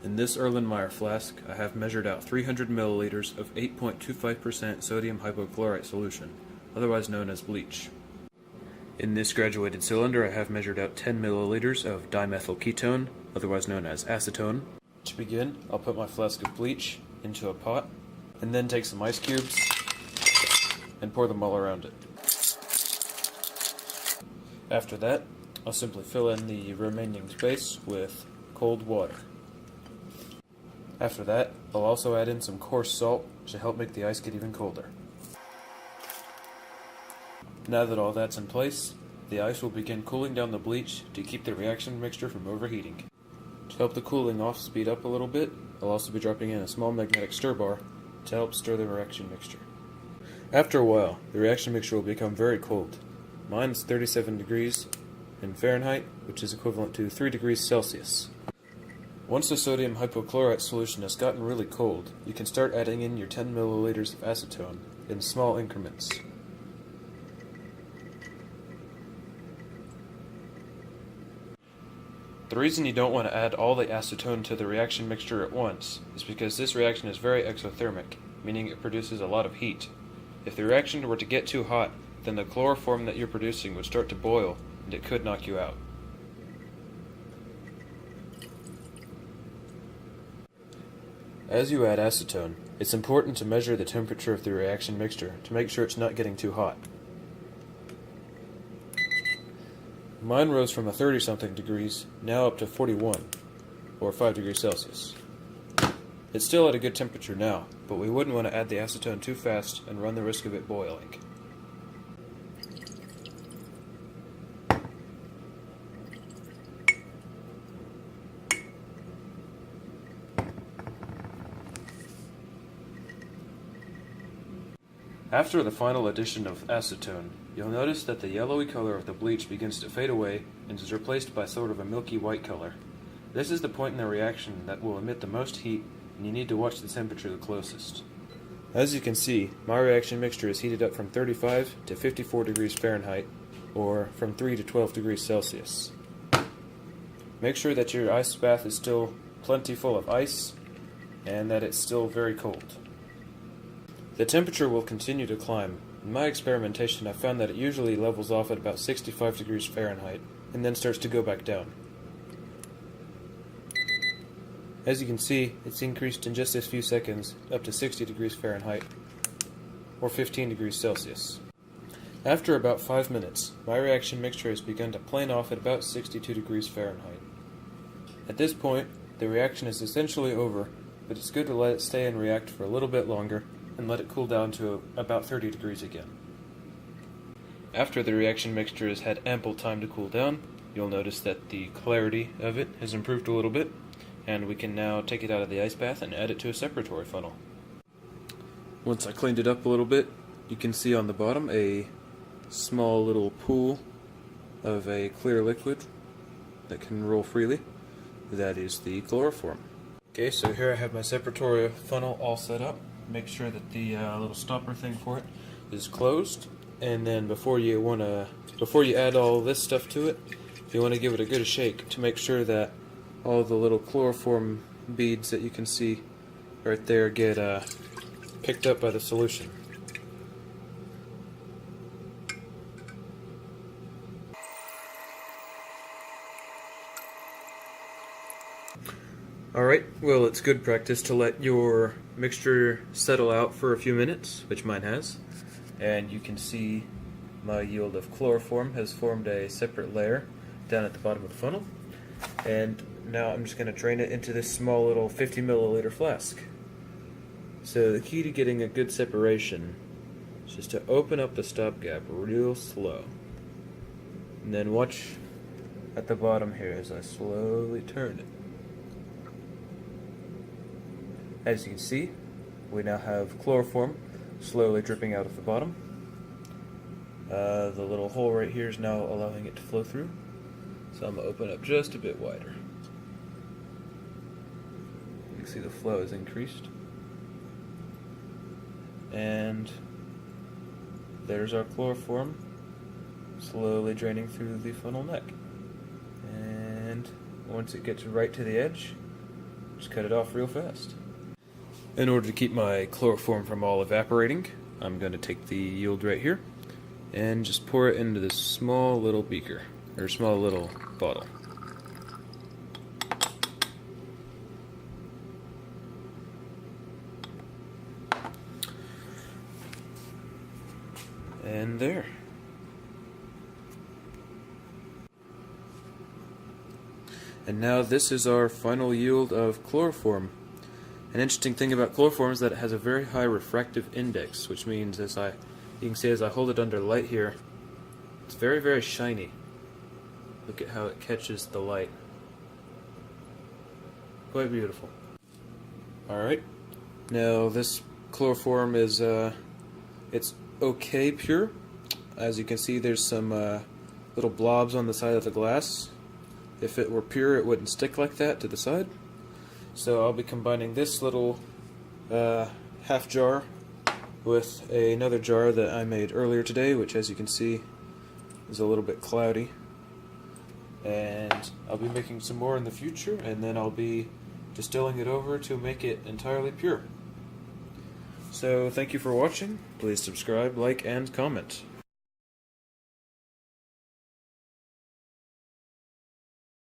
In this Erlenmeyer flask, I have measured out 300 milliliters of 8.25% sodium hypochlorite solution, otherwise known as bleach. In this graduated cylinder, I have measured out 10 milliliters of dimethyl ketone, otherwise known as acetone. To begin, I'll put my flask of bleach into a pot, and then take some ice cubes and pour them all around it. After that, I'll simply fill in the remaining space with cold water. After that, I'll also add in some coarse salt to help make the ice get even colder. Now that all that's in place, the ice will begin cooling down the bleach to keep the reaction mixture from overheating. To help the cooling off speed up a little bit, I'll also be dropping in a small magnetic stir bar to help stir the reaction mixture. After a while, the reaction mixture will become very cold. Mine is 37 degrees in Fahrenheit, which is equivalent to 3 degrees Celsius. Once the sodium hypochlorite solution has gotten really cold, you can start adding in your 10 milliliters of acetone in small increments. The reason you don't want to add all the acetone to the reaction mixture at once is because this reaction is very exothermic, meaning it produces a lot of heat. If the reaction were to get too hot, then the chloroform that you're producing would start to boil, and it could knock you out. As you add acetone, it's important to measure the temperature of the reaction mixture to make sure it's not getting too hot. Mine rose from a 30-something degrees, now up to 41, or 5 degrees Celsius. It's still at a good temperature now, but we wouldn't want to add the acetone too fast and run the risk of it boiling. After the final addition of acetone, you'll notice that the yellowy color of the bleach begins to fade away and is replaced by sort of a milky white color. This is the point in the reaction that will emit the most heat, and you need to watch the temperature the closest. As you can see, my reaction mixture is heated up from 35 to 54 degrees Fahrenheit, or from 3 to 12 degrees Celsius. Make sure that your ice bath is still plenty full of ice, and that it's still very cold. The temperature will continue to climb. In my experimentation, I found that it usually levels off at about 65 degrees Fahrenheit, and then starts to go back down. As you can see, it's increased in just a few seconds up to 60 degrees Fahrenheit, or 15 degrees Celsius. After about 5 minutes, my reaction mixture has begun to plane off at about 62 degrees Fahrenheit. At this point, the reaction is essentially over, but it's good to let it stay and react for a little bit longer, and let it cool down to about 30 degrees again. After the reaction mixture has had ample time to cool down, you'll notice that the clarity of it has improved a little bit, and we can now take it out of the ice bath and add it to a separatory funnel. Once I cleaned it up a little bit, you can see on the bottom a small little pool of a clear liquid that can roll freely. That is the chloroform. Okay, so here I have my separatory funnel all set up. Make sure that the little stopper thing for it is closed, and then before you add all this stuff to it, you want to give it a good shake to make sure that all the little chloroform beads that you can see right there get picked up by the solution. Alright, well, it's good practice to let your mixture settle out for a few minutes, which mine has, and you can see my yield of chloroform has formed a separate layer down at the bottom of the funnel, and now I'm just going to drain it into this small little 50 milliliter flask. So the key to getting a good separation is just to open up the stopgap real slow, and then watch at the bottom here as I slowly turn it. As you can see, we now have chloroform slowly dripping out of the bottom. The little hole right here is now allowing it to flow through, so I'm going to open up just a bit wider. You can see the flow has increased. And there's our chloroform slowly draining through the funnel neck. And once it gets right to the edge, Just cut it off real fast. In order to keep my chloroform from all evaporating, I'm going to take the yield right here and just pour it into this small little beaker, or small little bottle. And there. And now this is our final yield of chloroform. An interesting thing about chloroform is that it has a very high refractive index, which means you can see as I hold it under light here, it's very, very shiny. Look at how it catches the light. Quite beautiful. Alright, now this chloroform is, it's okay pure. As you can see, there's some little blobs on the side of the glass. If it were pure, it wouldn't stick like that to the side. So I'll be combining this little half jar with another jar that I made earlier today, which, as you can see, is a little bit cloudy. And I'll be making some more in the future, and then I'll be distilling it over to make it entirely pure. So thank you for watching. Please subscribe, like, and comment.